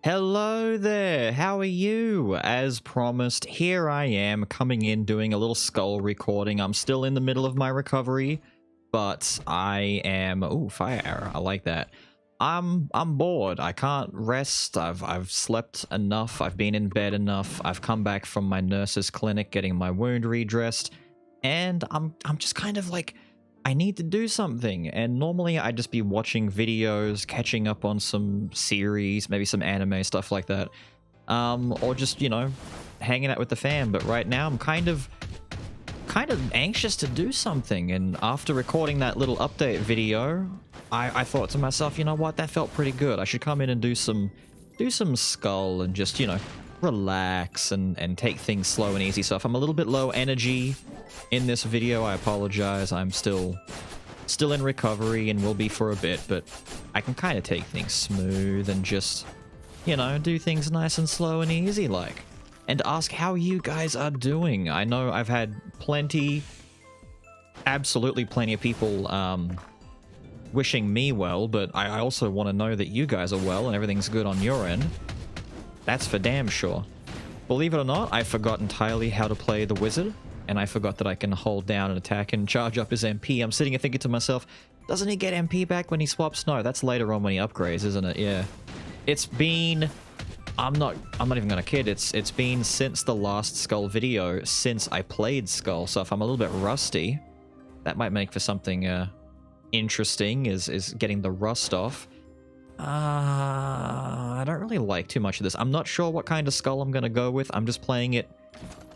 Hello there, how are you? As promised, here I am coming in doing a little Skul recording. I'm still in the middle of my recovery, but I am... Ooh, fire arrow, I like that. I'm bored, I can't rest, I've slept enough, I've been in bed enough, I've come back from my nurse's clinic getting my wound redressed, and I'm just kind of like... I need to do something, and normally I'd just be watching videos, catching up on some series, maybe some anime, stuff like that. Or just, you know, hanging out with the fam, but right now I'm kind of anxious to do something, and after recording that little update video, I thought to myself, you know what, that felt pretty good. I should come in and do some Skul and just, you know, relax and take things slow and easy. So if I'm a little bit low energy in this video, I apologize. I'm still in recovery and will be for a bit, but I can kind of take things smooth and just, you know, do things nice and slow and easy like, and ask how you guys are doing. I know I've had absolutely plenty of people wishing me well, but I also want to know that you guys are well and everything's good on your end. That's for damn sure. Believe it or not, I forgot entirely how to play the wizard, and I forgot that I can hold down and attack and charge up his MP. I'm sitting here thinking to myself, doesn't he get MP back when he swaps? No, that's later on when he upgrades, isn't it? Yeah. It's been... I'm not even gonna kid, it's been since the last Skul video since I played Skul, so if I'm a little bit rusty, that might make for something interesting, is getting the rust off. I don't really like too much of this. I'm not sure what kind of Skul I'm gonna go with. I'm just playing it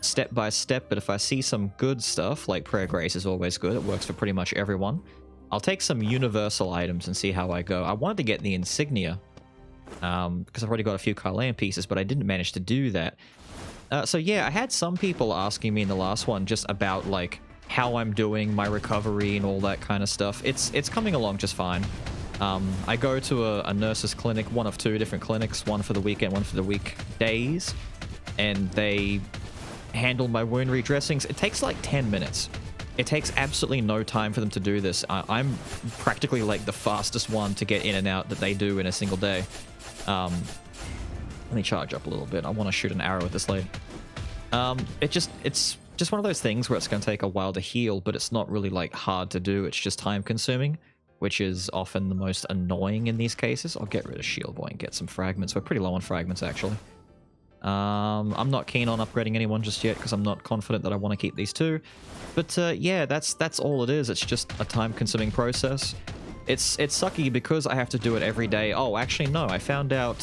step by step, but if I see some good stuff, like Prayer Grace is always good, it works for pretty much everyone. I'll take some universal items and see how I go. I wanted to get the insignia, because I've already got a few Carlan pieces, but I didn't manage to do that. So yeah, I had some people asking me in the last one just about, like, how I'm doing, my recovery, and all that kind of stuff. It's coming along just fine. I go to a nurse's clinic, one of two different clinics, one for the weekend, one for the weekdays, and they handle my wound redressings. It takes like 10 minutes. It takes absolutely no time for them to do this. I'm practically like the fastest one to get in and out that they do in a single day. Let me charge up a little bit. I want to shoot an arrow at this lady. It's just one of those things where it's going to take a while to heal, but it's not really like hard to do. It's just time consuming, which is often the most annoying in these cases. I'll get rid of Shield Boy and get some fragments. We're pretty low on fragments, actually. I'm not keen on upgrading anyone just yet because I'm not confident that I want to keep these two. But yeah, that's all it is. It's just a time-consuming process. It's sucky because I have to do it every day. Oh, actually, no. I found out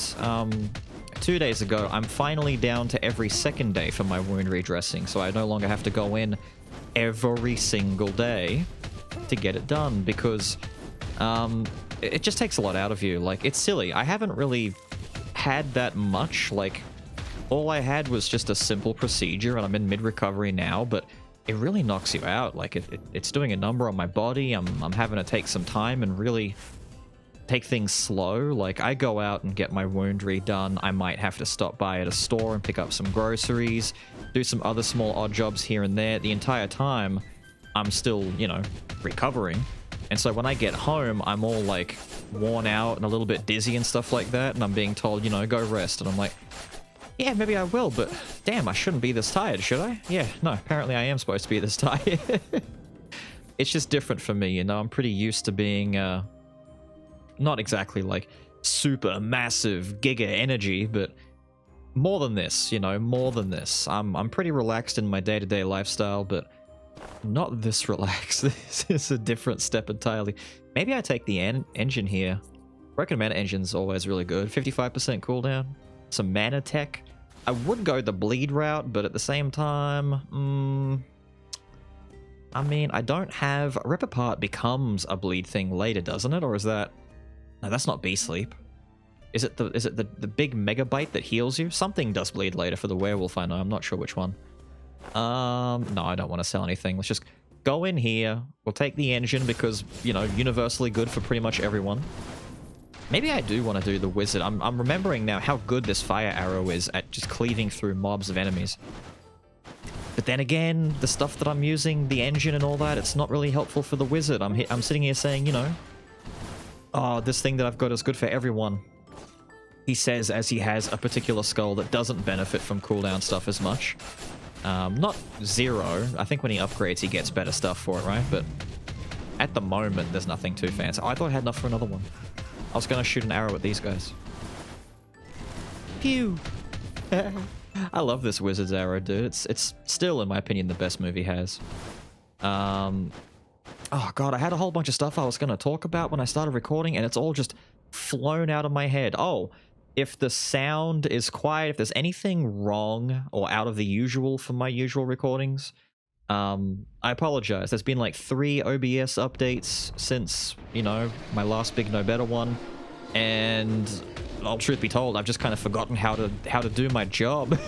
2 days ago I'm finally down to every second day for my wound redressing, so I no longer have to go in every single day to get it done because... it just takes a lot out of you. Like, it's silly. I haven't really had that much. Like, all I had was just a simple procedure, and I'm in mid-recovery now, but it really knocks you out. Like, it's doing a number on my body. I'm having to take some time and really take things slow. Like, I go out and get my wound redone. I might have to stop by at a store and pick up some groceries, do some other small odd jobs here and there. The entire time, I'm still, you know, recovering. And so when I get home, I'm all, like, worn out and a little bit dizzy and stuff like that, and I'm being told, you know, go rest. And I'm like, yeah, maybe I will, but damn, I shouldn't be this tired, should I? Yeah, no, apparently I am supposed to be this tired. It's just different for me, you know? I'm pretty used to being, not exactly, like, super massive giga energy, but more than this, you know, more than this. I'm pretty relaxed in my day-to-day lifestyle, but... not this relaxed. This is a different step entirely. Maybe I take the engine here. Broken mana engine's always really good. 55% cooldown. Some mana tech. I would go the bleed route, but at the same time... I mean, I don't have... Rip Apart becomes a bleed thing later, doesn't it? Or is that... No, that's not Bee Sleep. Is it the big megabyte that heals you? Something does bleed later for the werewolf, I know. I'm not sure which one. No, I don't want to sell anything. Let's just go in here. We'll take the engine because, you know, universally good for pretty much everyone. Maybe I do want to do the wizard. I'm remembering now how good this fire arrow is at just cleaving through mobs of enemies. But then again, the stuff that I'm using, the engine and all that, it's not really helpful for the wizard. I'm sitting here saying, you know, oh, this thing that I've got is good for everyone. He says as he has a particular skull that doesn't benefit from cooldown stuff as much. Not zero. I think when he upgrades, he gets better stuff for it, right? But at the moment, there's nothing too fancy. Oh, I thought I had enough for another one. I was going to shoot an arrow at these guys. Pew! I love this wizard's arrow, dude. It's still, in my opinion, the best move he has. Oh god, I had a whole bunch of stuff I was going to talk about when I started recording, and it's all just flown out of my head. Oh, if the sound is quiet, if there's anything wrong or out of the usual from my usual recordings, I apologize. There's been like 3 OBS updates since, you know, my last big No Better one, and well, truth be told, I've just kind of forgotten how to do my job.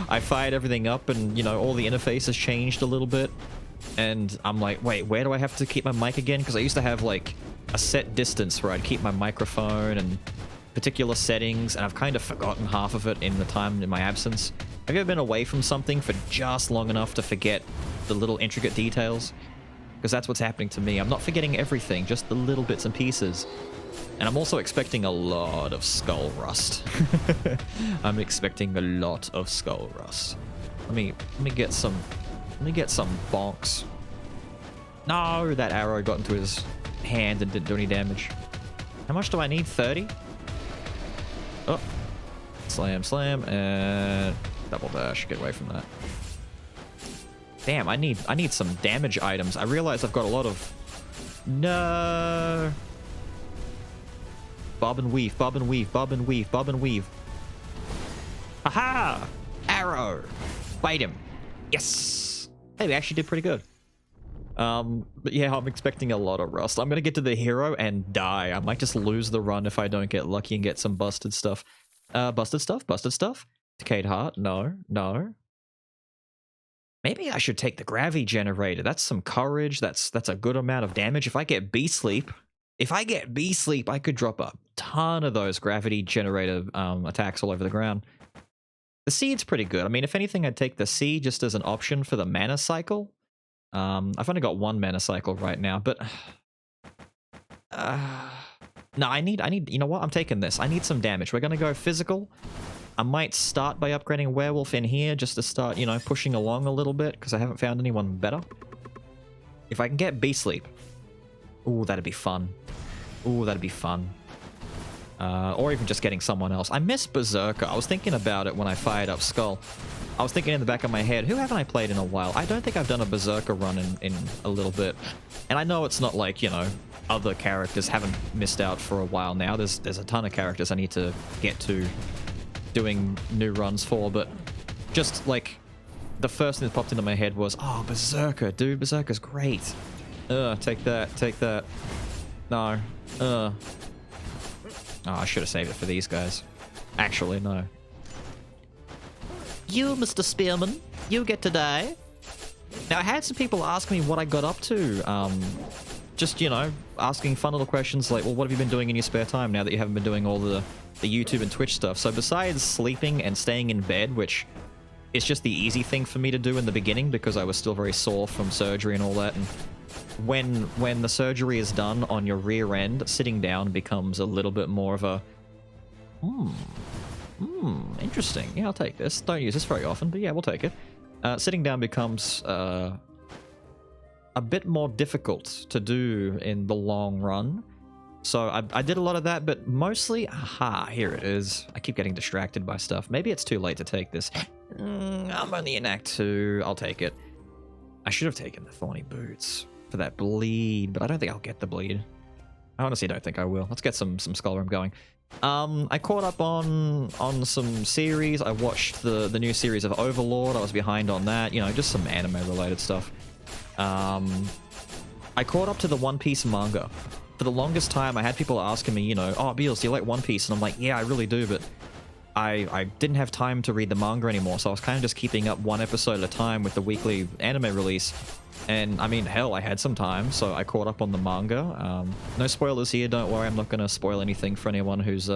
I fired everything up, and you know, all the interface has changed a little bit, and I'm like, wait, where do I have to keep my mic again? Because I used to have like a set distance where I'd keep my microphone and particular settings, and I've kind of forgotten half of it in the time in my absence. Have you ever been away from something for just long enough to forget the little intricate details? Because that's what's happening to me. I'm not forgetting everything, just the little bits and pieces. And I'm also expecting a lot of skull rust. I'm expecting a lot of skull rust. Let me get some bonks. No, that arrow got into his hand and didn't do any damage. How much do I need? 30? Oh. Slam, slam, and double dash. Get away from that. Damn, I need some damage items. I realize I've got a lot of... No. Bob and weave, bob and weave, bob and weave, bob and weave. Aha! Arrow! Bite him. Yes! Hey, we actually did pretty good. But yeah, I'm expecting a lot of rust. I'm gonna get to the hero and die. I might just lose the run if I don't get lucky and get some busted stuff. Busted stuff? Busted stuff? Decayed heart? No. No. Maybe I should take the gravity generator. That's some courage. That's a good amount of damage. If I get B-sleep... If I get B-sleep, I could drop a ton of those gravity generator attacks all over the ground. The seed's pretty good. I mean, if anything, I'd take the seed just as an option for the mana cycle. I've only got 1 mana cycle right now, but... no, I need... You know what? I'm taking this. I need some damage. We're going to go physical. I might start by upgrading Werewolf in here just to start, you know, pushing along a little bit, because I haven't found anyone better. If I can get B-sleep... Ooh, that'd be fun. Ooh, that'd be fun. Or even just getting someone else. I miss Berserker. I was thinking about it when I fired up Skul. I was thinking in the back of my head, who haven't I played in a while? I don't think I've done a Berserker run in a little bit. And I know it's not like, you know, other characters haven't missed out for a while now. There's a ton of characters I need to get to doing new runs for, but just like the first thing that popped into my head was, oh, Berserker, dude, Berserker's great. Take that, take that. No. Oh, I should have saved it for these guys. Actually, no. You, Mr. Spearman, you get to die. Now, I had some people ask me what I got up to. Just, you know, asking fun little questions like, well, what have you been doing in your spare time now that you haven't been doing all the YouTube and Twitch stuff? So besides sleeping and staying in bed, which is just the easy thing for me to do in the beginning because I was still very sore from surgery and all that, and when the surgery is done on your rear end, sitting down becomes a little bit more of a interesting. Yeah, I'll take this. Don't use this very often, but yeah, we'll take it. Sitting down becomes a bit more difficult to do in the long run. So I did a lot of that, but mostly, aha, here it is. I keep getting distracted by stuff. Maybe it's too late to take this. I'm only in Act 2. I'll take it. I should have taken the Thorny Boots for that bleed, but I don't think I'll get the bleed. I honestly don't think I will. Let's get some Skullrim going. I caught up on some series. I watched the new series of Overlord. I was behind on that. You know, just some anime-related stuff. I caught up to the One Piece manga. For the longest time, I had people asking me, you know, oh, Beelz, do you like One Piece? And I'm like, yeah, I really do, but I didn't have time to read the manga anymore, so I was kind of just keeping up one episode at a time with the weekly anime release. And, I mean, hell, I had some time, so I caught up on the manga. No spoilers here, don't worry, I'm not going to spoil anything for anyone who's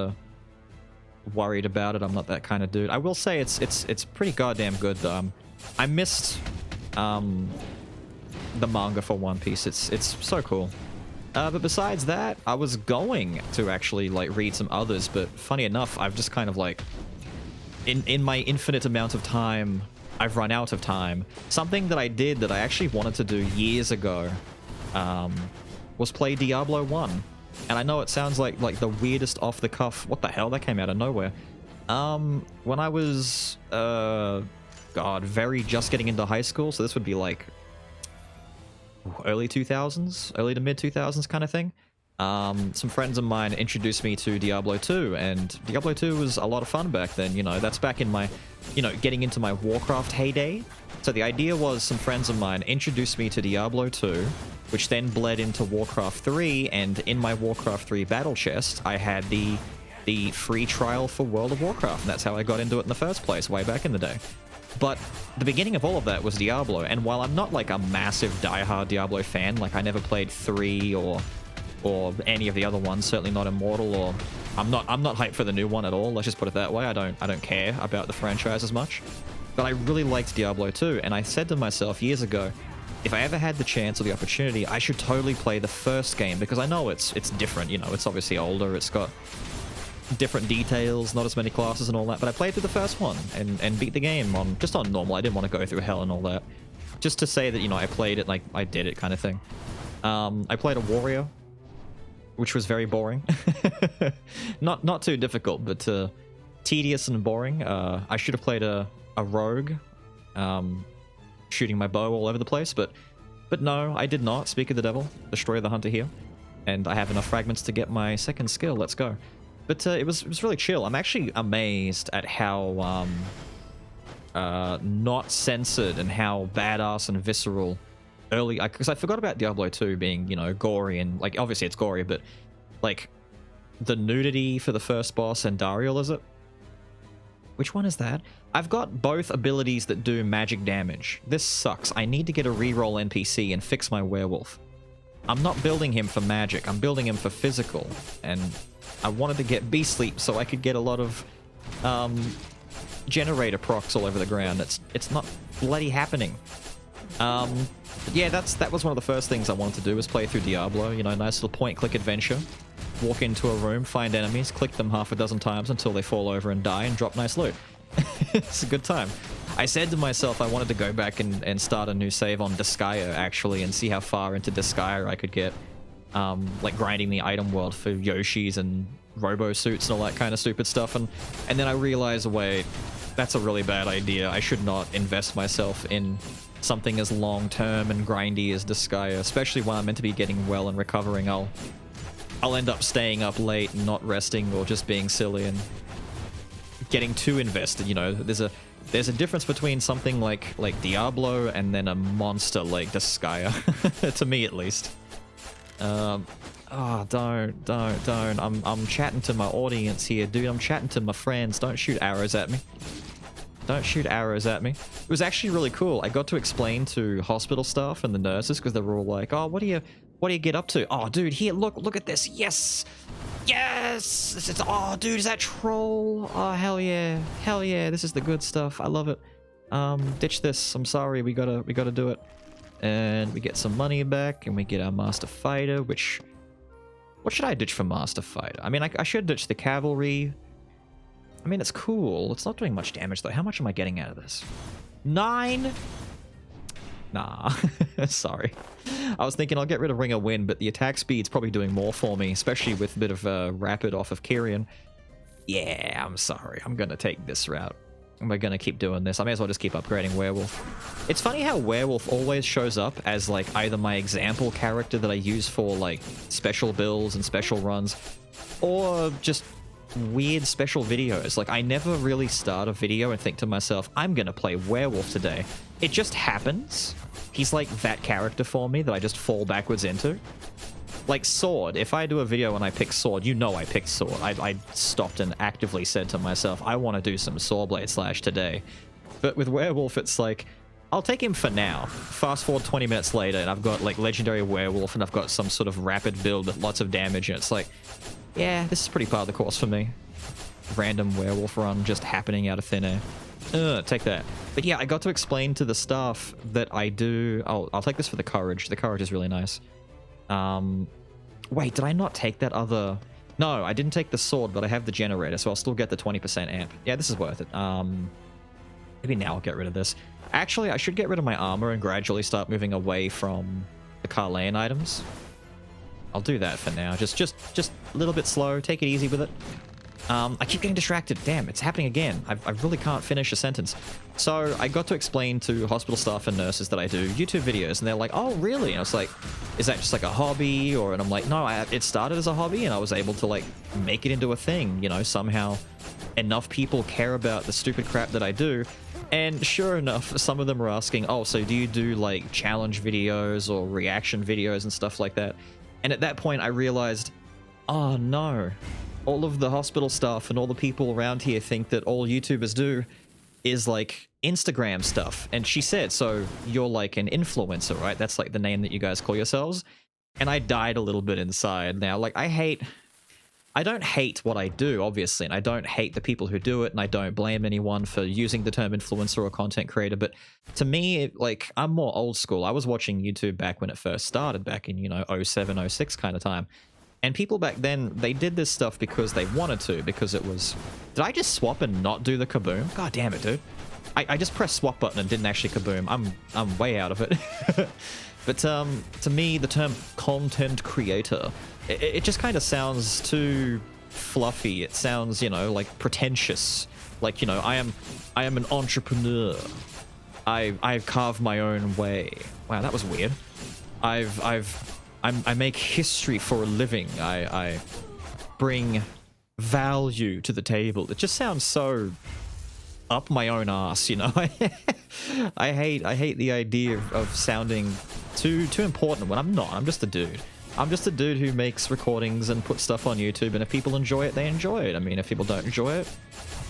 worried about it. I'm not that kind of dude. I will say it's pretty goddamn good, though. I missed the manga for One Piece. It's so cool. But besides that, I was going to actually like read some others, but funny enough, I've just kind of like, in my infinite amount of time, I've run out of time. Something that I did that I actually wanted to do years ago was play Diablo 1. And I know it sounds like the weirdest off the cuff, what the hell, that came out of nowhere. When I was, very just getting into high school, so this would be like early 2000s, early to mid 2000s kind of thing. Some friends of mine introduced me to Diablo 2, and Diablo 2 was a lot of fun back then. You know, that's back in my, getting into my Warcraft heyday. So the idea was some friends of mine introduced me to Diablo 2, which then bled into Warcraft 3, and in my Warcraft 3 battle chest, I had the free trial for World of Warcraft, and that's how I got into it in the first place, way back in the day. But the beginning of all of that was Diablo, and while I'm not like a massive diehard Diablo fan, like I never played 3 or any of the other ones, certainly not Immortal, or I'm not hyped for the new one at all, let's just put it that way. I don't care about the franchise as much. But I really liked Diablo 2, and I said to myself years ago, if I ever had the chance or the opportunity, I should totally play the first game, because I know it's different, it's obviously older, it's got different details, not as many classes and all that, but I played through the first one and beat the game just on normal. I didn't want to go through hell and all that. Just to say that, I played it like I did it kind of thing. I played a warrior, which was very boring. Not too difficult, but tedious and boring. I should have played a rogue, shooting my bow all over the place, but no, I did not. Speak of the devil, destroy the hunter here. And I have enough fragments to get my second skill. Let's go. But it was really chill. I'm actually amazed at how not censored and how badass and visceral early... Because I forgot about Diablo 2 being, gory, and like obviously it's gory, but like the nudity for the first boss, and Dariel, is it? Which one is that? I've got both abilities that do magic damage. This sucks. I need to get a reroll NPC and fix my werewolf. I'm not building him for magic, I'm building him for physical, and I wanted to get Beast Sleep so I could get a lot of generator procs all over the ground. It's not bloody happening. Yeah, that was one of the first things I wanted to do, was play through Diablo. Nice little point-click adventure. Walk into a room, find enemies, click them half a dozen times until they fall over and die, and drop nice loot. It's a good time. I said to myself I wanted to go back and start a new save on Disgaea, actually, and see how far into Disgaea I could get. Like grinding the item world for Yoshis and robo suits and all that kind of stupid stuff. And then I realized, wait, that's a really bad idea. I should not invest myself in something as long-term and grindy as Disgaea, especially when I'm meant to be getting well and recovering. I'll end up staying up late and not resting, or just being silly and getting too invested. There's a difference between something like Diablo and then a monster like Disgaea, to me at least. Don't. I'm chatting to my audience here, dude. I'm chatting to my friends. Don't shoot arrows at me. Don't shoot arrows at me. It was actually really cool. I got to explain to hospital staff and the nurses, because they were all like, "Oh, what do you get up to?" "Oh, dude, here, look at this. Yes, yes. Oh, dude, is that troll? Oh, hell yeah, hell yeah. This is the good stuff. I love it. Ditch this. I'm sorry. We gotta do it." And we get some money back, and we get our Master Fighter, which... What should I ditch for Master Fighter? I mean, I should ditch the Cavalry. I mean, it's cool. It's not doing much damage, though. How much am I getting out of this? 9? Nah. Sorry. I was thinking I'll get rid of Ring of Wind, but the attack speed's probably doing more for me, especially with a bit of Rapid off of Kyrian. Yeah, I'm sorry. I'm gonna take this route. And we're gonna keep doing this. I may as well just keep upgrading Werewolf. It's funny how Werewolf always shows up as like either my example character that I use for like special builds and special runs, or just weird special videos. Like I never really start a video and think to myself, I'm gonna play Werewolf today. It just happens. He's like that character for me that I just fall backwards into. Like Sword, if I do a video and I pick Sword, I picked Sword. I stopped and actively said to myself, I want to do some Swordblade Slash today. But with Werewolf, it's like, I'll take him for now. Fast forward 20 minutes later, and I've got like Legendary Werewolf, and I've got some sort of rapid build with lots of damage, and it's like, yeah, this is pretty part of the course for me. Random Werewolf run just happening out of thin air. Take that. But yeah, I got to explain to the staff that I do... Oh, I'll take this for the Courage. The Courage is really nice. Wait, did I not take that other... No, I didn't take the sword, but I have the generator, so I'll still get the 20% amp. Yeah, this is worth it. Maybe now I'll get rid of this. Actually, I should get rid of my armor and gradually start moving away from the Carleon items. I'll do that for now. Just a little bit slow. Take it easy with it. I keep getting distracted. Damn, it's happening again. I really can't finish a sentence. So I got to explain to hospital staff and nurses that I do YouTube videos, and they're like, oh, really? And I was like, is that just like a hobby? And I'm like, no, it started as a hobby, and I was able to like make it into a thing. You know, somehow enough people care about the stupid crap that I do. And sure enough, some of them are asking, oh, so do you do like challenge videos or reaction videos and stuff like that? And at that point I realized, oh no, all of the hospital staff and all the people around here think that all YouTubers do is like Instagram stuff. And she said, so you're like an influencer, right? That's like the name that you guys call yourselves. And I died a little bit inside now. Like I don't hate what I do, obviously, and I don't hate the people who do it, and I don't blame anyone for using the term influencer or content creator, but to me, like, I'm more old school. I was watching YouTube back when it first started, back in, you know, 07, 06 kind of time. And people back then, they did this stuff because they wanted to, because it was... Did I just swap and not do the kaboom? God damn it, dude. I just pressed swap button and didn't actually kaboom. I'm way out of it. But to me, the term content creator, it just kind of sounds too fluffy. It sounds, you know, like pretentious. Like, you know, I am an entrepreneur. I've carved my own way. Wow, that was weird. I make history for a living. I bring value to the table. It just sounds so up my own ass, you know. I hate the idea of sounding too important when I'm not. I'm just a dude. I'm just a dude who makes recordings and puts stuff on YouTube, and if people enjoy it, they enjoy it. I mean, if people don't enjoy it,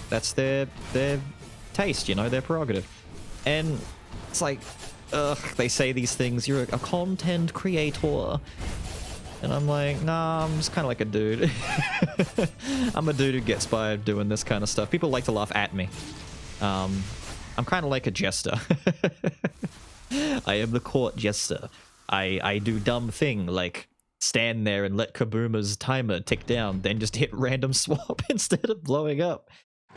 that's their taste, you know, their prerogative. And it's like, ugh, they say these things, you're a content creator. And I'm like, nah, I'm just kind of like a dude. I'm a dude who gets by doing this kind of stuff. People like to laugh at me. I'm kind of like a jester. I am the court jester. I do dumb thing like stand there and let Kabooma's timer tick down, then just hit random swap instead of blowing up.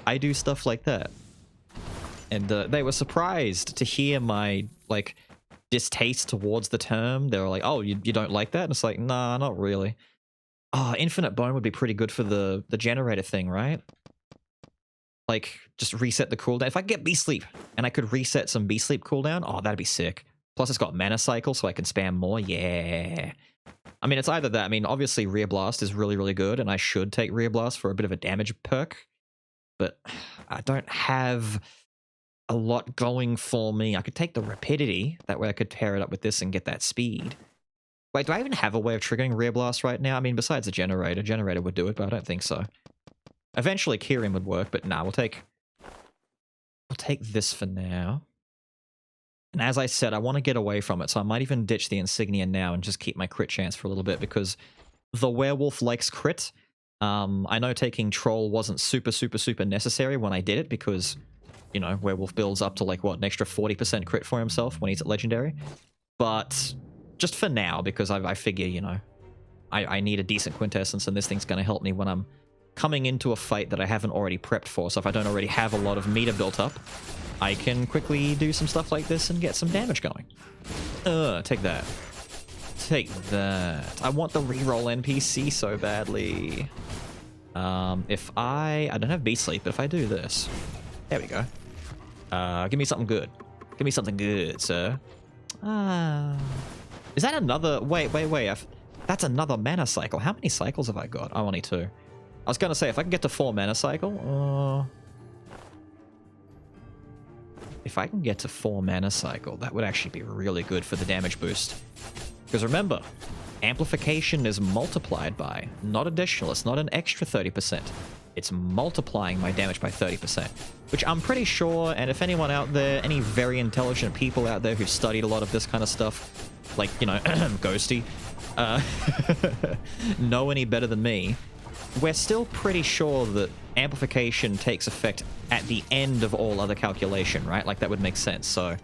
I do stuff like that. And they were surprised to hear my, like, distaste towards the term. They were like, oh, you don't like that? And it's like, nah, not really. Oh, infinite bone would be pretty good for the generator thing, right? Like, just reset the cooldown. If I get Beast Sleep and I could reset some Beast Sleep cooldown, oh, that'd be sick. Plus it's got mana cycle, so I can spam more. Yeah. I mean, it's either that. I mean, obviously Rear Blast is really, really good, and I should take Rear Blast for a bit of a damage perk. But I don't have a lot going for me. I could take the Rapidity. That way I could pair it up with this and get that speed. Wait, do I even have a way of triggering Rear Blast right now? I mean, besides the generator. Generator would do it, but I don't think so. Eventually Kirin would work, but nah, we'll take this for now. And as I said, I want to get away from it, so I might even ditch the insignia now and just keep my crit chance for a little bit, because the werewolf likes crit. I know taking troll wasn't super necessary when I did it, because, you know, werewolf builds up to like, what, an extra 40% crit for himself when he's at legendary. But just for now, because I figure, you know, I need a decent quintessence, and this thing's going to help me when I'm coming into a fight that I haven't already prepped for. So if I don't already have a lot of meter built up, I can quickly do some stuff like this and get some damage going. Take that. Take that. I want the reroll NPC so badly. If I don't have Beast Sleep, but if I do this, there we go. Give me something good. Give me something good, sir. Is that another? Wait. That's another mana cycle. How many cycles have I got? Oh, only 2. I was gonna say, if I can get to 4 mana cycle, if I can get to 4 mana cycle, that would actually be really good for the damage boost. Because remember, amplification is multiplied by, not additional, it's not an extra 30%. It's multiplying my damage by 30%, which I'm pretty sure, and if anyone out there, any very intelligent people out there who've studied a lot of this kind of stuff, like, you know, Ghosty, know any better than me, we're still pretty sure that amplification takes effect at the end of all other calculation, right? Like, that would make sense. So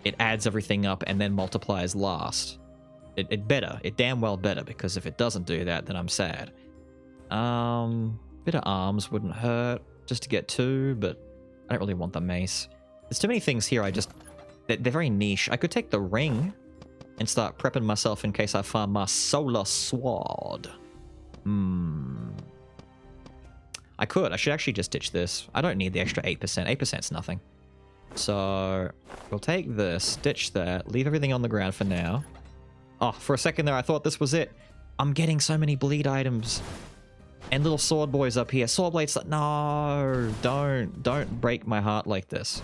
it adds everything up and then multiplies last. It better. It damn well better, because if it doesn't do that, then I'm sad. Bit of arms wouldn't hurt, just to get 2, but I don't really want the mace. There's too many things here they're very niche. I could take the ring and start prepping myself in case I find my solar sword. I could. I should actually just ditch this. I don't need the extra 8%. 8%'s nothing. So we'll take this, ditch that, leave everything on the ground for now. Oh, for a second there, I thought this was it. I'm getting so many bleed items. And little sword boys up here. Sword blades. No, don't break my heart like this.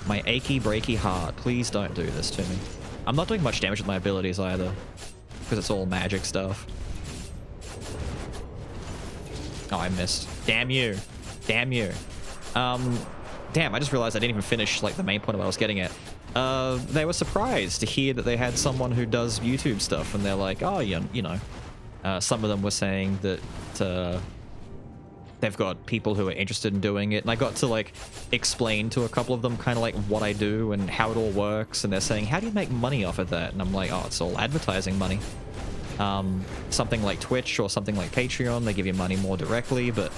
My achy, breaky heart. Please don't do this to me. I'm not doing much damage with my abilities either, because it's all magic stuff. Oh, I missed. Damn you. Damn you. Damn, I just realized I didn't even finish, like, the main point of what I was getting at. They were surprised to hear that they had someone who does YouTube stuff, and they're like, oh, yeah, you know. Some of them were saying that they've got people who are interested in doing it, and I got to, like, explain to a couple of them kind of like what I do and how it all works, and they're saying, how do you make money off of that? And I'm like, oh, it's all advertising money. Something like Twitch or something like Patreon, they give you money more directly, but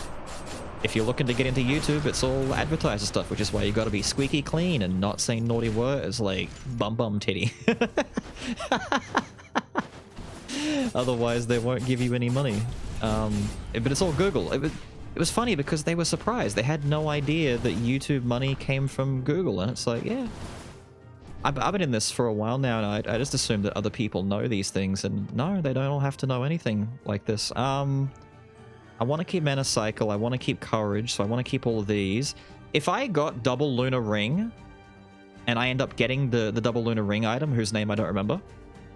if you're looking to get into YouTube, it's all advertiser stuff, which is why you got to be squeaky clean and not saying naughty words like bum titty. Otherwise, they won't give you any money. But it's all Google. It was funny because they were surprised. They had no idea that YouTube money came from Google, and it's like, yeah. I've been in this for a while now, and I just assumed that other people know these things, and no, they don't all have to know anything like this. I want to keep Mana Cycle, I want to keep Courage, so I want to keep all of these. If I got double Lunar Ring, and I end up getting the double Lunar Ring item, whose name I don't remember,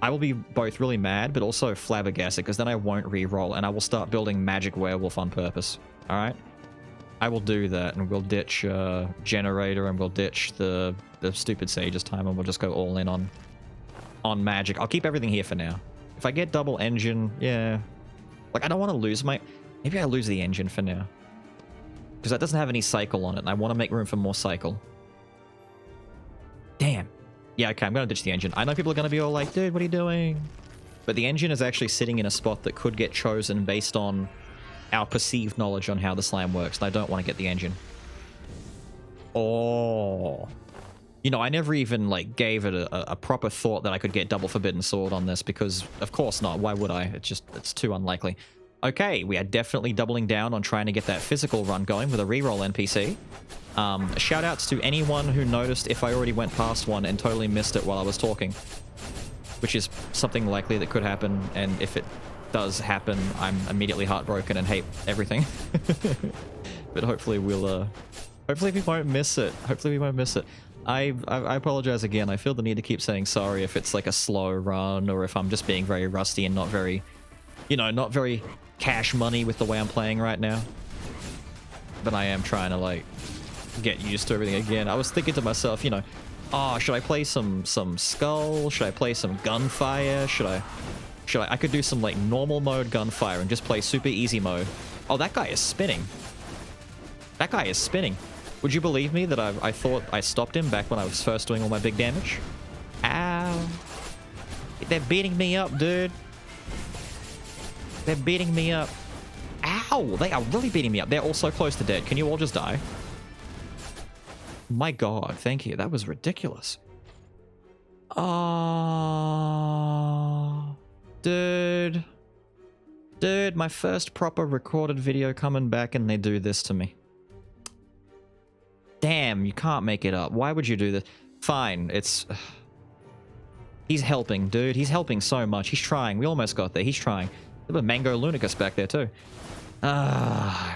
I will be both really mad, but also flabbergasted, because then I won't re-roll, and I will start building Magic Werewolf on purpose. Alright? I will do that, and we'll ditch Generator, and we'll ditch the stupid Sage's Time, and we'll just go all in on Magic. I'll keep everything here for now. If I get double Engine, yeah. Like, I don't want to lose my... Maybe I lose the Engine for now. Because that doesn't have any Cycle on it, and I want to make room for more Cycle. Damn. Yeah, okay, I'm going to ditch the Engine. I know people are going to be all like, dude, what are you doing? But the Engine is actually sitting in a spot that could get chosen based on our perceived knowledge on how the slime works, and I don't want to get the Engine. Oh. You know, I never even, like, gave it a proper thought that I could get double Forbidden Sword on this, because, of course not. Why would I? It's too unlikely. Okay, we are definitely doubling down on trying to get that physical run going with a reroll NPC. Shout-outs to anyone who noticed if I already went past one and totally missed it while I was talking, which is something likely that could happen, and if it does happen, I'm immediately heartbroken and hate everything. But hopefully hopefully we won't miss it. Hopefully we won't miss it. I apologize again. I feel the need to keep saying sorry if it's like a slow run, or if I'm just being very rusty and not very, you know, not very cash money with the way I'm playing right now. But I am trying to, like, get used to everything again. I was thinking to myself, you know, oh, should I play some Skul? Should I play some Gunfire? I could do some, like, normal mode Gunfire and just play super easy mode. Oh, that guy is spinning. That guy is spinning. Would you believe me that I thought I stopped him back when I was first doing all my big damage? Ow. They're beating me up, dude. They're beating me up. Ow! They are really beating me up. They're all so close to dead. Can you all just die? My god, thank you. That was ridiculous. Oh... Dude. Dude, my first proper recorded video coming back and they do this to me. Damn, you can't make it up. Why would you do this? Fine, it's... He's helping, dude. He's helping so much. He's trying. We almost got there. He's trying. There's a Mango Lunicus back there, too.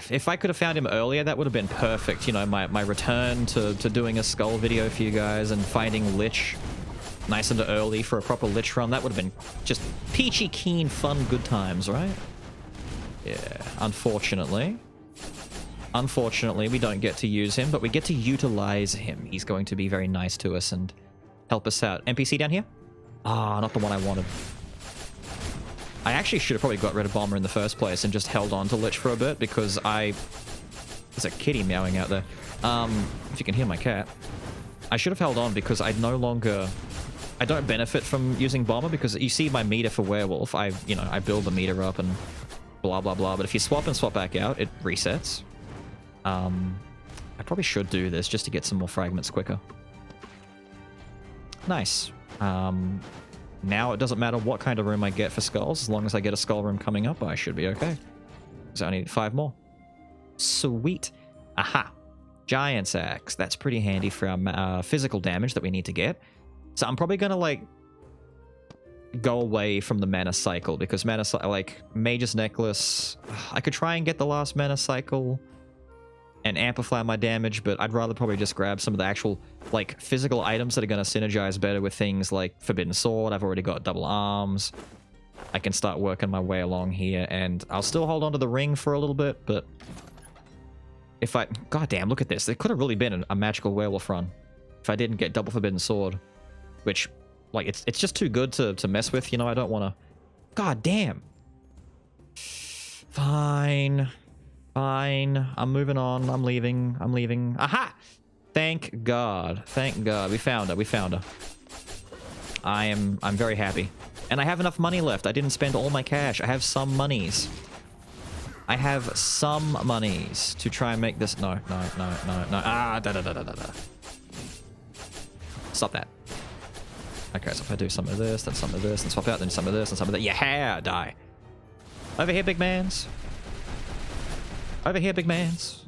If I could have found him earlier, that would have been perfect. You know, my return to doing a Skull video for you guys and finding Lich nice and early for a proper Lich run. That would have been just peachy keen, fun, good times, right? Yeah, unfortunately. Unfortunately, we don't get to use him, but we get to utilize him. He's going to be very nice to us and help us out. NPC down here? Ah, not the one I wanted. I actually should have probably got rid of Bomber in the first place and just held on to Lich for a bit, because there's a kitty meowing out there. If you can hear my cat. I should have held on because I no longer I don't benefit from using bomber because you see my meter for werewolf. I build the meter up and blah blah blah. But if you swap and swap back out, it resets. I probably should do this just to get some more fragments quicker. Nice. Now it doesn't matter what kind of room I get for skulls. As long as I get a skull room coming up, I should be okay. So I need 5 more. Sweet. Aha. Giant's Axe. That's pretty handy for our physical damage that we need to get. So I'm probably going to, like, go away from the mana cycle because Mage's Necklace, I could try and get the last mana cycle and amplify my damage, but I'd rather probably just grab some of the actual, like, physical items that are going to synergize better with things like Forbidden Sword. I've already got double arms. I can start working my way along here, and I'll still hold on to the ring for a little bit, but if I... Goddamn, look at this. It could have really been a magical werewolf run if I didn't get double Forbidden Sword, which, like, it's just too good to mess with, you know? I don't want to... God damn. Fine. Fine. I'm moving on. I'm leaving. I'm leaving. Aha! Thank God. Thank God. We found her. We found her. I'm very happy. And I have enough money left. I didn't spend all my cash. I have some monies. I have some monies to try and make this... No, no, no, no, no. Ah, da-da-da-da-da-da. Stop that. Okay, so if I do some of this, then some of this, and swap out, then some of this, and some of that. Yeah, die. Over here, big mans. Over here, big mans.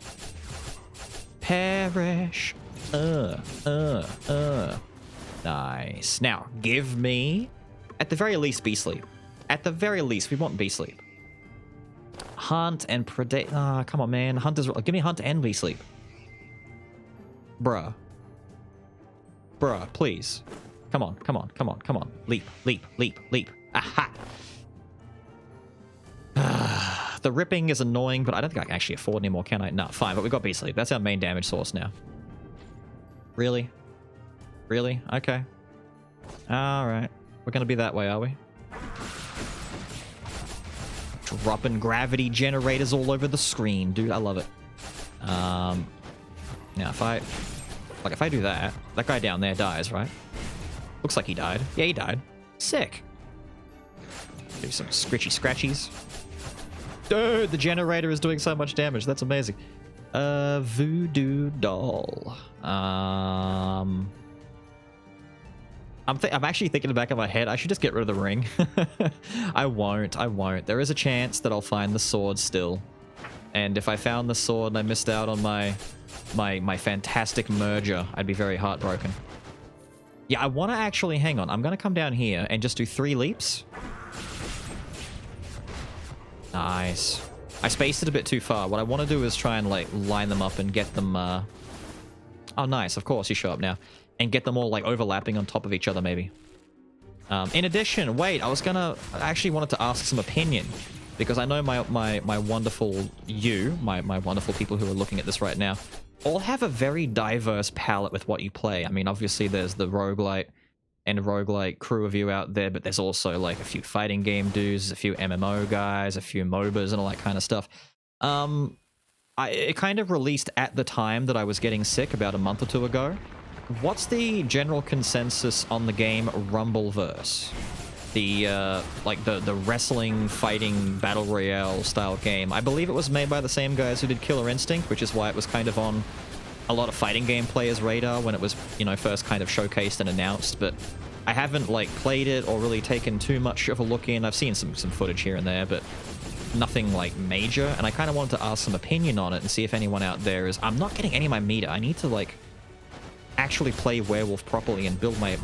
Perish. Nice. Now, give me, at the very least, Bee Sleep. At the very least, we want Bee Sleep. Hunt and Predate. Ah, come on, man. Hunt is... Give me Hunt and Bee Sleep. Bruh. Bruh, please. Come on, come on, come on, come on. Leap, leap, leap, leap. Aha! The ripping is annoying, but I don't think I can actually afford anymore, can I? No, fine, but we've got Bee Sleep. That's our main damage source now. Really? Really? Okay. Alright. We're gonna be that way, are we? Dropping gravity generators all over the screen. Dude, I love it. Now, if I do that, that guy down there dies, right? Looks like he died. Yeah, he died. Sick. Do some scritchy scratchies. Dude, the generator is doing so much damage. That's amazing. Voodoo doll. I'm actually thinking in the back of my head, I should just get rid of the ring. I won't. There is a chance that I'll find the sword still. And if I found the sword and I missed out on my fantastic merger, I'd be very heartbroken. Yeah, I want to actually... Hang on. I'm going to come down here and just do 3 leaps. Nice. I spaced it a bit too far. What I want to do is try and, like, line them up and get them... Oh, nice. Of course, you show up now. And get them all, like, overlapping on top of each other, maybe. In addition, wait, I actually wanted to ask some opinion. Because I know my wonderful my wonderful people who are looking at this right now, all have a very diverse palette with what you play. I mean, obviously there's the roguelite and roguelite crew of you out there, but there's also, like, a few fighting game dudes, a few MMO guys, a few MOBAs, and all that kind of stuff. It kind of released at the time that I was getting sick about a month or 2 ago. What's the general consensus on the game Rumbleverse? The, the wrestling, fighting, battle royale style game. I believe it was made by the same guys who did Killer Instinct, which is why it was kind of on a lot of fighting game players' radar when it was, you know, first kind of showcased and announced, but I haven't, like, played it or really taken too much of a look in. I've seen some footage here and there, but nothing, like, major, and I kind of wanted to ask some opinion on it and see if anyone out there is... I'm not getting any of my meter. I need to, like, actually play Werewolf properly and build my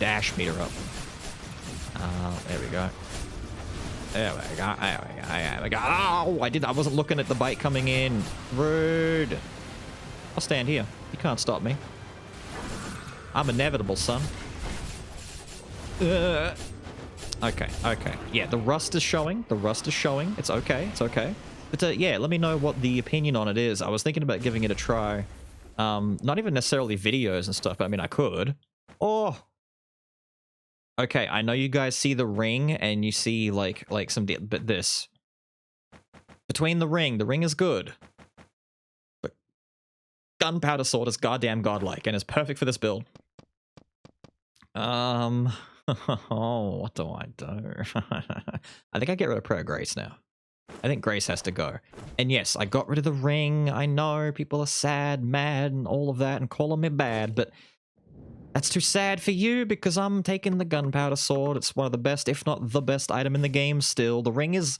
dash meter up. There we go. There we go. There we go. Oh, I wasn't looking at the bite coming in. Rude. I'll stand here. You can't stop me. I'm inevitable, son. Okay, okay. Yeah, the rust is showing. The rust is showing. It's okay. It's okay. But yeah, let me know what the opinion on it is. I was thinking about giving it a try. Not even necessarily videos and stuff, but I mean, I could. Oh. Okay, I know you guys see the ring and you see like some... But this. Between the ring is good. But Gunpowder Sword is goddamn godlike and is perfect for this build. Oh, what do I do? I think I get rid of Prayer Grace now. I think Grace has to go. And yes, I got rid of the ring. I know people are sad, mad, and all of that, and calling me bad, but that's too sad for you because I'm taking the gunpowder sword. It's one of the best, if not the best item in the game still. The ring is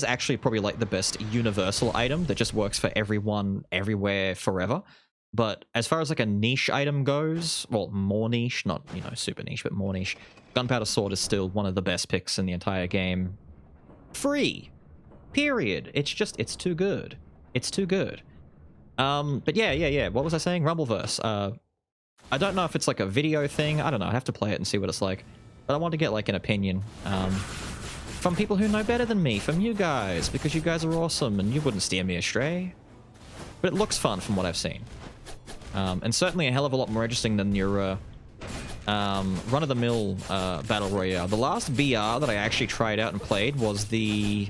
actually probably like the best universal item that just works for everyone, everywhere, forever. But as far as like a niche item goes, well, more niche, not, you know, super niche, but more niche, gunpowder sword is still one of the best picks in the entire game. Free. Period. It's too good. It's too good. But yeah. What was I saying? Rumbleverse. I don't know if it's like a video thing. I don't know. I have to play it and see what it's like. But I want to get like an opinion from people who know better than me, from you guys, because you guys are awesome and you wouldn't steer me astray. But it looks fun from what I've seen. And certainly a hell of a lot more interesting than your run-of-the-mill Battle Royale. The last BR that I actually tried out and played was the...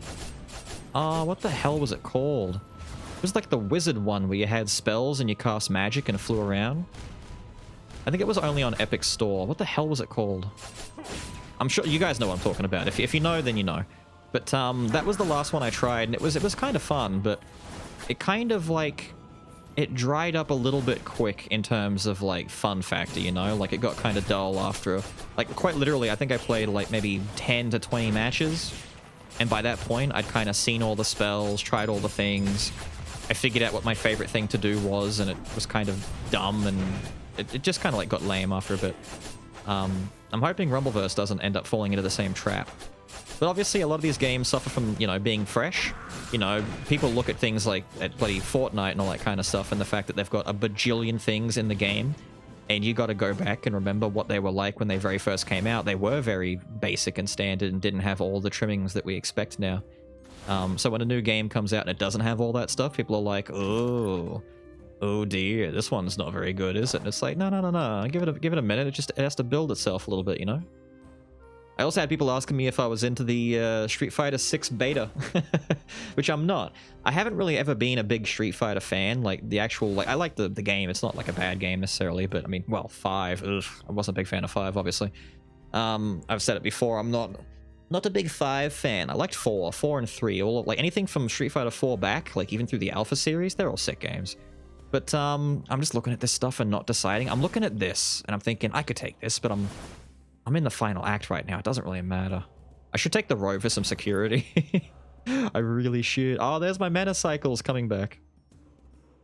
what the hell was it called? It was like the wizard one where you had spells and you cast magic and flew around. I think it was only on Epic Store. What the hell was it called? I'm sure you guys know what I'm talking about. If you know, then you know. But that was the last one I tried, and it was kind of fun, but it kind of like... It dried up a little bit quick in terms of like fun factor, you know? Like it got kind of dull after... Like quite literally, I think I played like maybe 10 to 20 matches. And by that point, I'd kind of seen all the spells, tried all the things. I figured out what my favorite thing to do was, and it was kind of dumb, and it just kind of like got lame after a bit. I'm hoping Rumbleverse doesn't end up falling into the same trap. But obviously, a lot of these games suffer from, you know, being fresh. You know, people look at things like at bloody Fortnite and all that kind of stuff, and the fact that they've got a bajillion things in the game, and you got to go back and remember what they were like when they very first came out. They were very basic and standard and didn't have all the trimmings that we expect now. So when a new game comes out and it doesn't have all that stuff, people are like, oh dear, this one's not very good, is it? And it's like, no. Give it a minute. It has to build itself a little bit, you know? I also had people asking me if I was into the Street Fighter 6 beta, which I'm not. I haven't really ever been a big Street Fighter fan. Like the actual, like I like the game. It's not like a bad game necessarily, but I mean, well, 5. Ugh, I wasn't a big fan of 5, obviously. I've said it before. I'm not a big 5 fan. I liked 4 and 3. All like anything from Street Fighter 4 back, like even through the Alpha series, they're all sick games. But I'm just looking at this stuff and not deciding. I'm looking at this and I'm thinking I could take this, but I'm in the final act right now. It doesn't really matter. I should take the road for some security. I really should. Oh, there's my mana cycles coming back.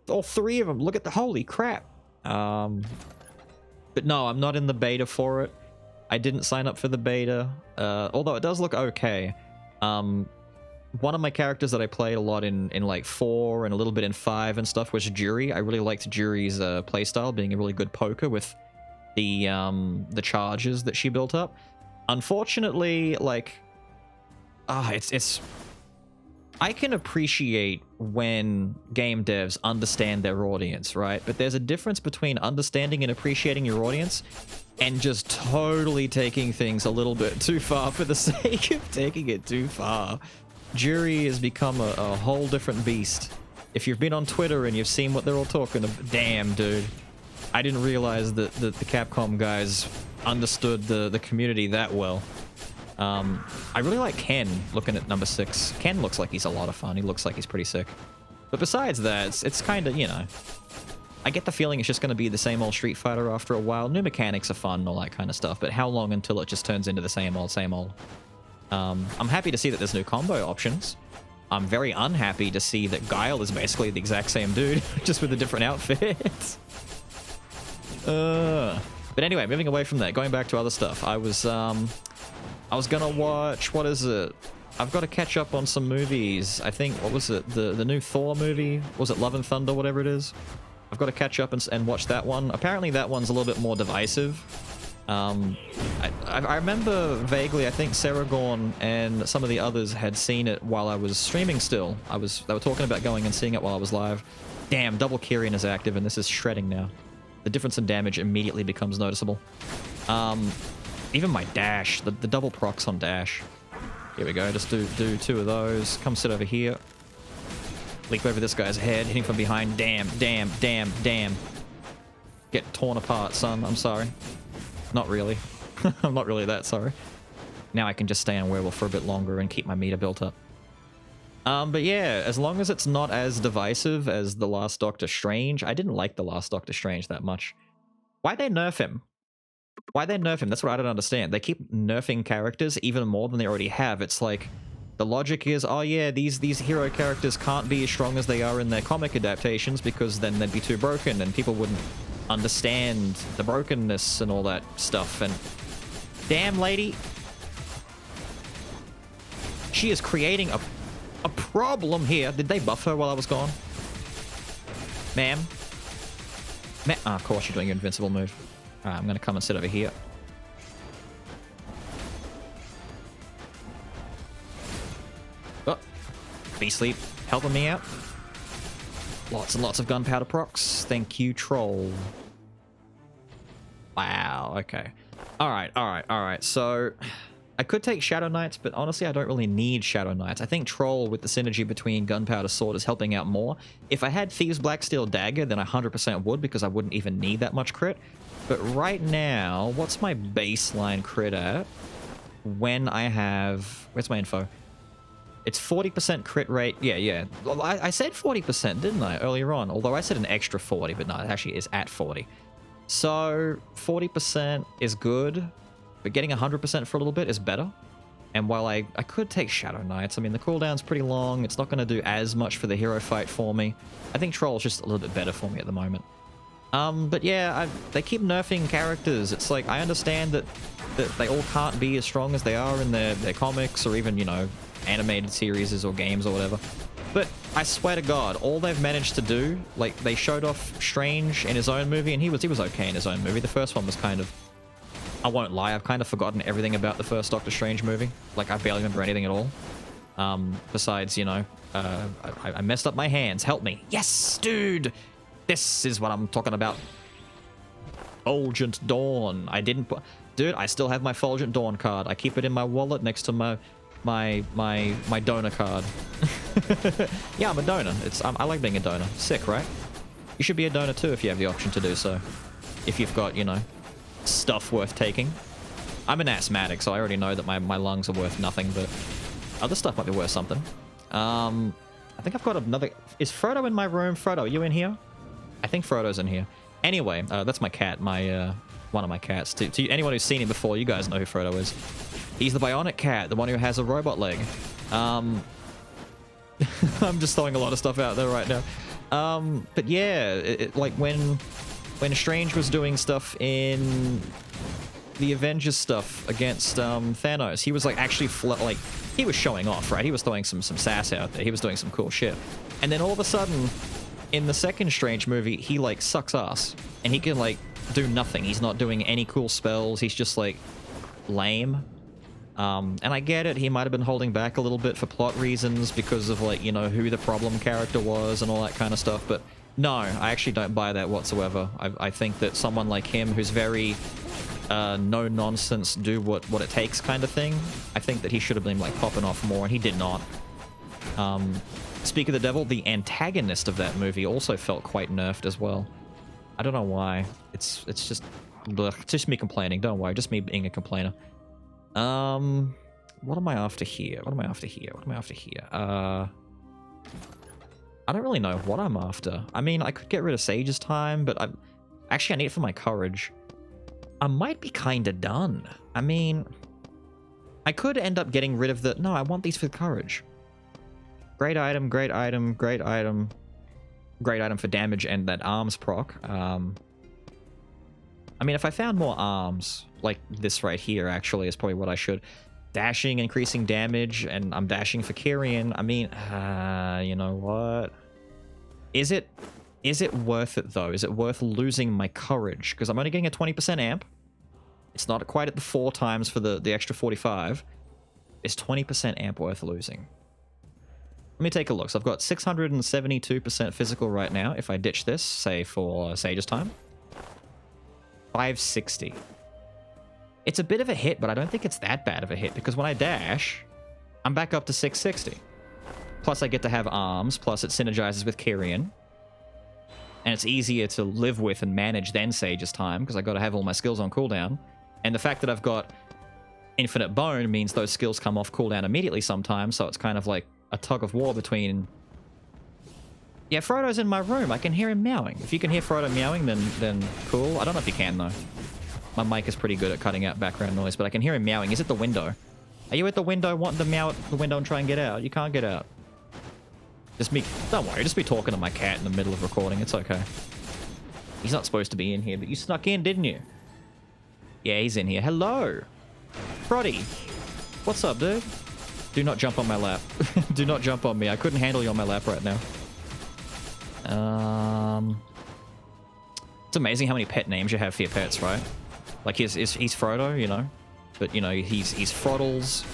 All 3 of them. Look at the holy crap. But no, I'm not in the beta for it. I didn't sign up for the beta. Although it does look okay. One of my characters that I played a lot in like 4 and a little bit in 5 and stuff was Jury. I really liked Jury's playstyle, being a really good poker with the charges that she built up. Unfortunately, like, it's I can appreciate when game devs understand their audience, right? But there's a difference between understanding and appreciating your audience and just totally taking things a little bit too far for the sake of taking it too far. Jury has become a whole different beast. If you've been on Twitter and you've seen what they're all talking about, damn, dude. I didn't realize that the Capcom guys understood the community that well. I really like Ken looking at number 6. Ken looks like he's a lot of fun. He looks like he's pretty sick. But besides that, it's kind of, you know, I get the feeling it's just going to be the same old Street Fighter after a while. New mechanics are fun and all that kind of stuff, but how long until it just turns into the same old, same old? I'm happy to see that there's new combo options. I'm very unhappy to see that Guile is basically the exact same dude, just with a different outfit. But anyway, moving away from that, going back to other stuff. I was gonna watch, what is it? I've got to catch up on some movies. I think, what was it? The new Thor movie? Was it Love and Thunder, whatever it is? I've got to catch up and watch that one. Apparently that one's a little bit more divisive. I remember vaguely, I think Saragorn and some of the others had seen it while I was streaming still. They were talking about going and seeing it while I was live. Damn, double Kyrian is active and this is shredding now. The difference in damage immediately becomes noticeable. Even my dash, the double procs on dash. Here we go, just do 2 of those. Come sit over here. Leap over this guy's head, hitting from behind. Damn. Get torn apart, son. I'm sorry. Not really. I'm not really that sorry. Now I can just stay on Werewolf for a bit longer and keep my meter built up. But yeah, as long as it's not as divisive as the last Doctor Strange. I didn't like the last Doctor Strange that much. Why'd they nerf him? Why'd they nerf him? That's what I don't understand. They keep nerfing characters even more than they already have. It's like, the logic is, oh yeah, these hero characters can't be as strong as they are in their comic adaptations because then they'd be too broken and people wouldn't understand the brokenness and all that stuff. And damn lady, she is creating a problem here. Did they buff her while I was gone? Ma'am? Oh, of course you're doing your invincible move. Alright, I'm gonna come and sit over here. Oh, Beastly helping me out. Lots and lots of gunpowder procs. Thank you, troll. Wow, okay. Alright. So, I could take Shadow Knights, but honestly, I don't really need Shadow Knights. I think Troll, with the synergy between Gunpowder Sword, is helping out more. If I had Thieves Blacksteel Dagger, then I 100% would, because I wouldn't even need that much crit. But right now, what's my baseline crit at? When I have... Where's my info? It's 40% crit rate. Yeah. Well, I said 40%, didn't I, earlier on? Although I said an extra 40, but no, it actually is at 40. So, 40% is good. But getting 100% for a little bit is better. And while I could take Shadow Knights, I mean, the cooldown's pretty long. It's not going to do as much for the hero fight for me. I think Troll's just a little bit better for me at the moment. But yeah, they keep nerfing characters. It's like, I understand that they all can't be as strong as they are in their comics or even, you know, animated series or games or whatever. But I swear to God, all they've managed to do, like, they showed off Strange in his own movie, and he was okay in his own movie. The first one was kind of... I won't lie, I've kind of forgotten everything about the first Doctor Strange movie. Like, I barely remember anything at all. Besides, you know, I messed up my hands. Help me. Yes, dude! This is what I'm talking about. Fulgent Dawn. I didn't put... Dude, I still have my Fulgent Dawn card. I keep it in my wallet next to my donor card. Yeah, I'm a donor. I like being a donor. Sick, right? You should be a donor too if you have the option to do so. If you've got, you know, stuff worth taking. I'm an asthmatic, so I already know that my lungs are worth nothing, but other stuff might be worth something. I think I've got another... Is Frodo in my room? Frodo, are you in here? I think Frodo's in here. Anyway, that's my cat, one of my cats. To anyone who's seen him before, you guys know who Frodo is. He's the bionic cat, the one who has a robot leg. I'm just throwing a lot of stuff out there right now. But yeah, like when Strange was doing stuff in the Avengers stuff against Thanos, he was like actually like he was showing off, right? He was throwing some sass out there. He was doing some cool shit. And then all of a sudden, in the second Strange movie, he like sucks ass and he can like do nothing. He's not doing any cool spells. He's just like lame. And I get it, he might have been holding back a little bit for plot reasons because of, like, you know, who the problem character was and all that kind of stuff, but no, I actually don't buy that whatsoever. I think that someone like him who's very no-nonsense, do what it takes kind of thing, I think that he should have been, like, popping off more, and he did not. Speak of the devil, the antagonist of that movie also felt quite nerfed as well. I don't know why. It's just... Blech, it's just me complaining, don't worry, just me being a complainer. What am I after here? I don't really know what I'm after. I mean, I could get rid of Sage's time, but I need it for my courage. I might be kind of done. I mean, I could end up getting rid of the... No, I want these for courage. Great item, great item, great item. Great item for damage and that arms proc. I mean, if I found more arms, like this right here, actually, is probably what I should. Dashing, increasing damage, and I'm dashing for Kyrian. I mean, you know what? Is it worth it, though? Is it worth losing my courage? Because I'm only getting a 20% amp. It's not quite at the 4 times for the extra 45. Is 20% amp worth losing? Let me take a look. So I've got 672% physical right now. If I ditch this, say for Sage's time. 560. It's a bit of a hit, but I don't think it's that bad of a hit, because when I dash, I'm back up to 660. Plus I get to have arms, plus it synergizes with Kyrian. And it's easier to live with and manage than Sage's time, because I got to have all my skills on cooldown. And the fact that I've got infinite bone means those skills come off cooldown immediately sometimes, so it's kind of like a tug of war between... Yeah, Frodo's in my room. I can hear him meowing. If you can hear Frodo meowing, then cool. I don't know if you can, though. My mic is pretty good at cutting out background noise, but I can hear him meowing. He's at the window. Are you at the window wanting to meow at the window and try and get out? You can't get out. Just me... Don't worry, just be talking to my cat in the middle of recording. It's okay. He's not supposed to be in here, but you snuck in, didn't you? Yeah, he's in here. Hello! Froddy! What's up, dude? Do not jump on my lap. Do not jump on me. I couldn't handle you on my lap right now. It's amazing how many pet names you have for your pets, right? Like he's Frodo, you know, but you know he's Froddles,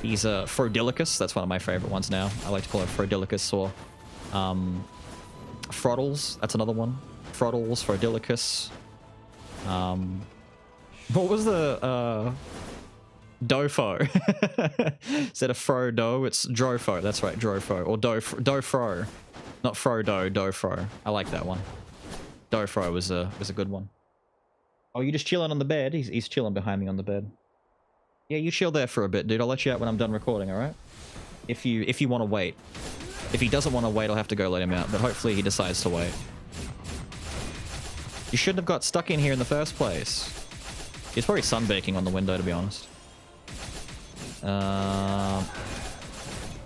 he's Frodilicus. That's one of my favorite ones now. I like to call it Frodilicus or Froddles. That's another one. Froddles, Frodilicus. What was the Dofo? Instead of Frodo, it's Drofo. That's right, Drofo or Dofro. Not Frodo, Dofro. I like that one. Dofro was a good one. Oh, you just chilling on the bed? He's chilling behind me on the bed. Yeah, you chill there for a bit, dude. I'll let you out when I'm done recording, alright? If you want to wait. If he doesn't want to wait, I'll have to go let him out, but hopefully he decides to wait. You shouldn't have got stuck in here in the first place. He's probably sunbaking on the window, to be honest.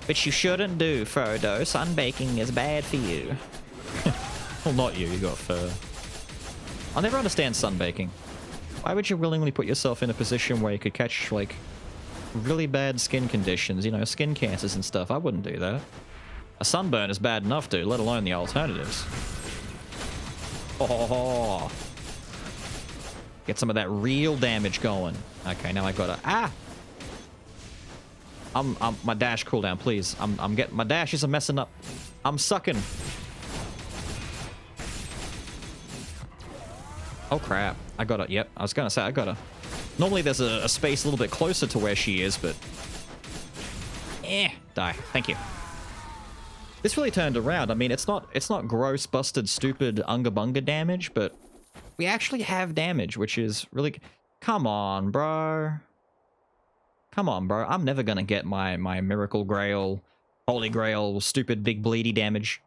Which you shouldn't do, Frodo. Sunbaking is bad for you. Well, not you. You got fur. I'll never understand sunbaking. Why would you willingly put yourself in a position where you could catch, like, really bad skin conditions, you know, skin cancers and stuff? I wouldn't do that. A sunburn is bad enough, dude, let alone the alternatives. Oh. Get some of that real damage going. Okay, now I gotta... Ah! My dash cooldown, please. I'm getting... My dashes are messing up. I'm sucking. Oh, crap. I got it. Yep. I was gonna say, I got her. Normally there's a space a little bit closer to where she is, but... Die. Thank you. This really turned around. I mean, it's not gross, busted, stupid, unga bunga damage, but we actually have damage, which is really... Come on, bro. Come on, bro. I'm never gonna get my Miracle Grail, Holy Grail, stupid big bleedy damage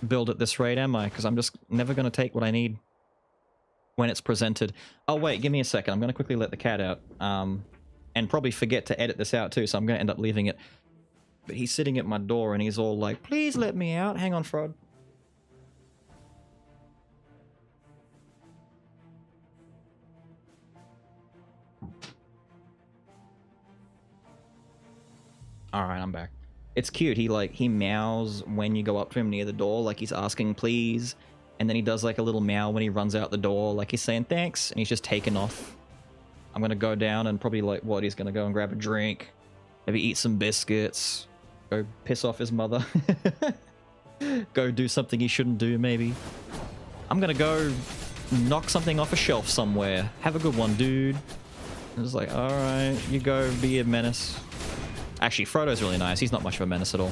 build at this rate, am I? Because I'm just never gonna take what I need when it's presented. Oh, wait, give me a second. I'm gonna quickly let the cat out. And probably forget to edit this out too, so I'm gonna end up leaving it. But he's sitting at my door and he's all like, please let me out. Hang on, Frod. Alright, I'm back. It's cute. He meows when you go up to him near the door, like he's asking please. And then he does like a little meow when he runs out the door, like he's saying thanks, and he's just taken off. I'm gonna go down and probably like, what, he's gonna go and grab a drink, maybe eat some biscuits, go piss off his mother. Go do something he shouldn't do, maybe. I'm gonna go knock something off a shelf somewhere. Have a good one, dude. I'm just like, alright, you go be a menace. Actually, Frodo's really nice. He's not much of a menace at all.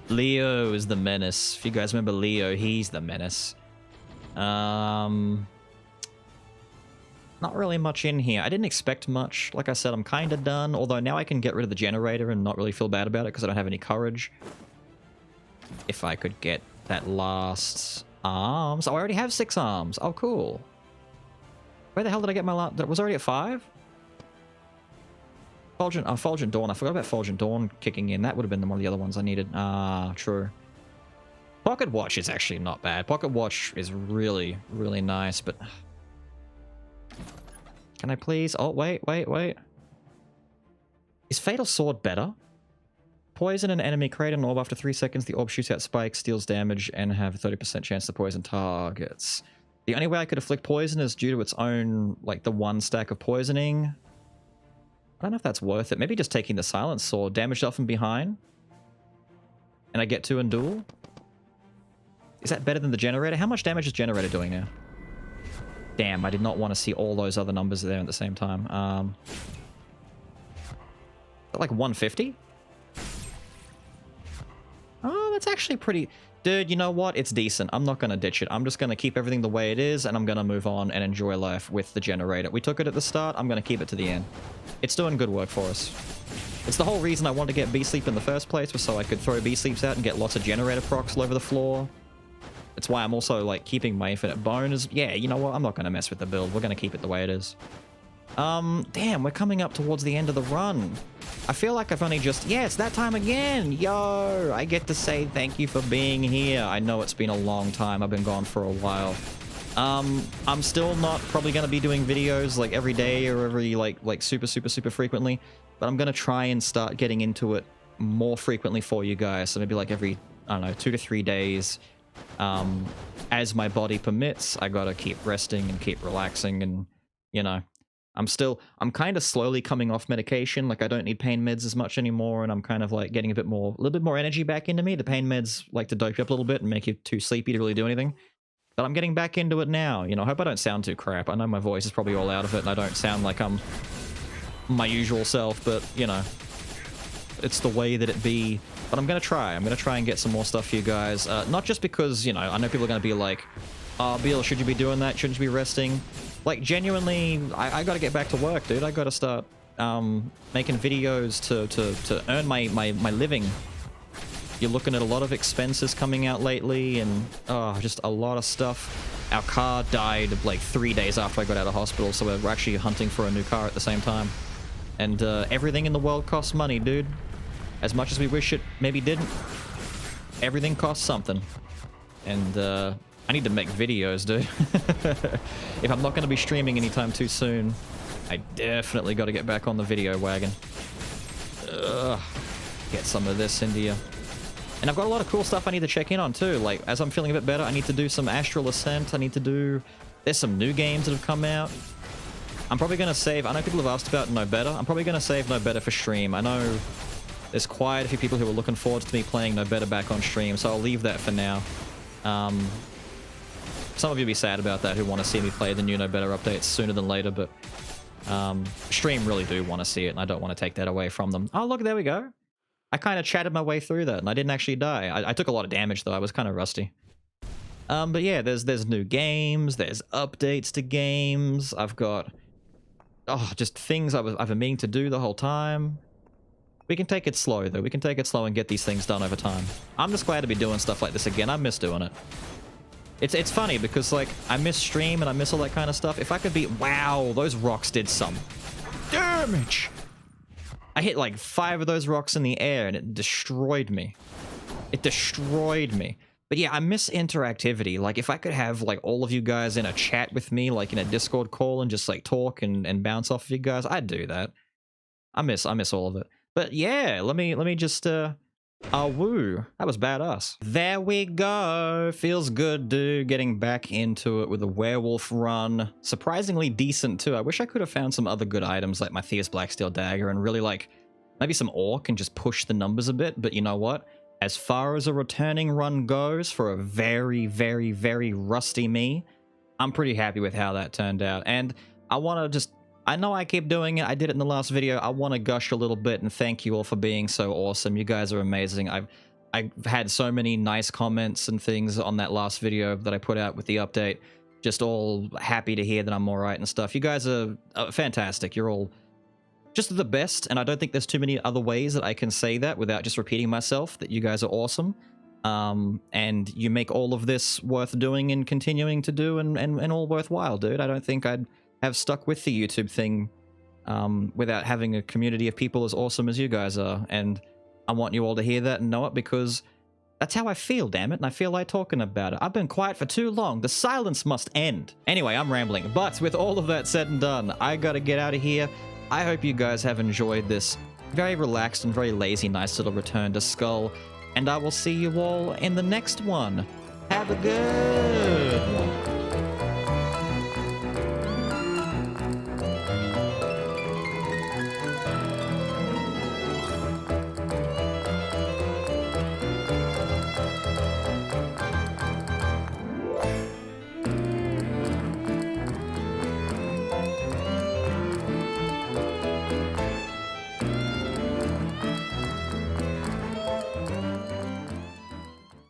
Leo is the menace. If you guys remember Leo, he's the menace. Not really much in here. I didn't expect much. Like I said, I'm kind of done. Although now I can get rid of the generator and not really feel bad about it because I don't have any courage. If I could get that last arms. Oh, I already have 6 arms. Oh, cool. Where the hell did I get my last... That was already at 5? Fulgent Dawn. I forgot about Fulgent Dawn kicking in. That would have been one of the other ones I needed. Ah, true. Pocket Watch is actually not bad. Pocket Watch is really, really nice, but... Can I please... Oh, wait. Is Fatal Sword better? Poison an enemy, create an orb. After 3 seconds, the orb shoots out spikes, deals damage, and have a 30% chance to poison targets. The only way I could afflict poison is due to its own, like, the 1 stack of poisoning. I don't know if that's worth it. Maybe just taking the Silent Sword. Damage off from behind. And I get 2 and duel. Is that better than the generator? How much damage is generator doing now? Damn, I did not want to see all those other numbers there at the same time. Like 150? Oh, it's actually pretty... Dude, you know what? It's decent. I'm not going to ditch it. I'm just going to keep everything the way it is, and I'm going to move on and enjoy life with the generator. We took it at the start. I'm going to keep it to the end. It's doing good work for us. It's the whole reason I wanted to get Bee Sleep in the first place, was so I could throw Bee Sleeps out and get lots of generator procs all over the floor. It's why I'm also, like, keeping my infinite bone as... Yeah, you know what? I'm not going to mess with the build. We're going to keep it the way it is. Damn, we're coming up towards the end of the run. I feel like I've only just... Yeah, it's that time again. Yo, I get to say thank you for being here. I know it's been a long time. I've been gone for a while. I'm still not probably going to be doing videos like every day or every like super frequently, but I'm going to try and start getting into it more frequently for you guys. So maybe like every, I don't know, 2 to 3 days. As my body permits, I got to keep resting and keep relaxing, and, you know, I'm kind of slowly coming off medication. Like, I don't need pain meds as much anymore, and I'm kind of like getting a little bit more energy back into me. The pain meds like to dope you up a little bit and make you too sleepy to really do anything. But I'm getting back into it now. You know, I hope I don't sound too crap. I know my voice is probably all out of it, and I don't sound like I'm my usual self, but, you know, it's the way that it be. But I'm going to try. I'm going to try and get some more stuff for you guys. Not just because, you know, I know people are going to be like, oh, Beelz, should you be doing that? Shouldn't you be resting? Like, genuinely, I got to get back to work, dude. I got to start making videos to earn my living. You're looking at a lot of expenses coming out lately, and just a lot of stuff. Our car died like 3 days after I got out of hospital, so we're actually hunting for a new car at the same time. And everything in the world costs money, dude. As much as we wish it maybe didn't, everything costs something. And I need to make videos, dude. If I'm not going to be streaming anytime too soon, I definitely got to get back on the video wagon. Ugh. Get some of this into you. And I've got a lot of cool stuff I need to check in on too. Like, as I'm feeling a bit better, I need to do some Astral Ascent. I need to do... There's some new games that have come out. I'm probably going to save... I know people have asked about No Better. I'm probably going to save No Better for stream. I know there's quite a few people who are looking forward to me playing No Better back on stream, so I'll leave that for now. Some of you will be sad about that who want to see me play the new No Better updates sooner than later, but stream really do want to see it, and I don't want to take that away from them. Oh, look, there we go. I kind of chatted my way through that, and I didn't actually die. I took a lot of damage, though. I was kind of rusty. But yeah, there's new games. There's updates to games. I've got... Oh, just things I've been meaning to do the whole time. We can take it slow, though. We can take it slow and get these things done over time. I'm just glad to be doing stuff like this again. I miss doing it. It's funny because, like, I miss stream and I miss all that kind of stuff. If I could be... Wow, those rocks did some damage! I hit, like, 5 of those rocks in the air and it destroyed me. It destroyed me. But yeah, I miss interactivity. Like, if I could have, like, all of you guys in a chat with me, like, in a Discord call and just, like, talk and bounce off of you guys, I'd do that. I miss all of it. But yeah, let me just, woo. That was badass. There we go. Feels good, dude. Getting back into it with a werewolf run. Surprisingly decent, too. I wish I could have found some other good items like my Theus Blacksteel Dagger and really, like, maybe some Orc and just push the numbers a bit. But you know what? As far as a returning run goes for a very, very, very rusty me, I'm pretty happy with how that turned out. And I want to just... I know I keep doing it. I did it in the last video. I want to gush a little bit and thank you all for being so awesome. You guys are amazing. I've had so many nice comments and things on that last video that I put out with the update. Just all happy to hear that I'm all right and stuff. You guys are fantastic. You're all just the best, and I don't think there's too many other ways that I can say that without just repeating myself, that you guys are awesome. And you make all of this worth doing and continuing to do and all worthwhile, dude. I don't think I'd have stuck with the YouTube thing without having a community of people as awesome as you guys are, and I want you all to hear that and know it because that's how I feel, damn it, and I feel like talking about it. I've been quiet for too long. The silence must end. Anyway, I'm rambling, but with all of that said and done, I gotta get out of here. I hope you guys have enjoyed this very relaxed and very lazy, nice little return to Skul, and I will see you all in the next one. Have a good one.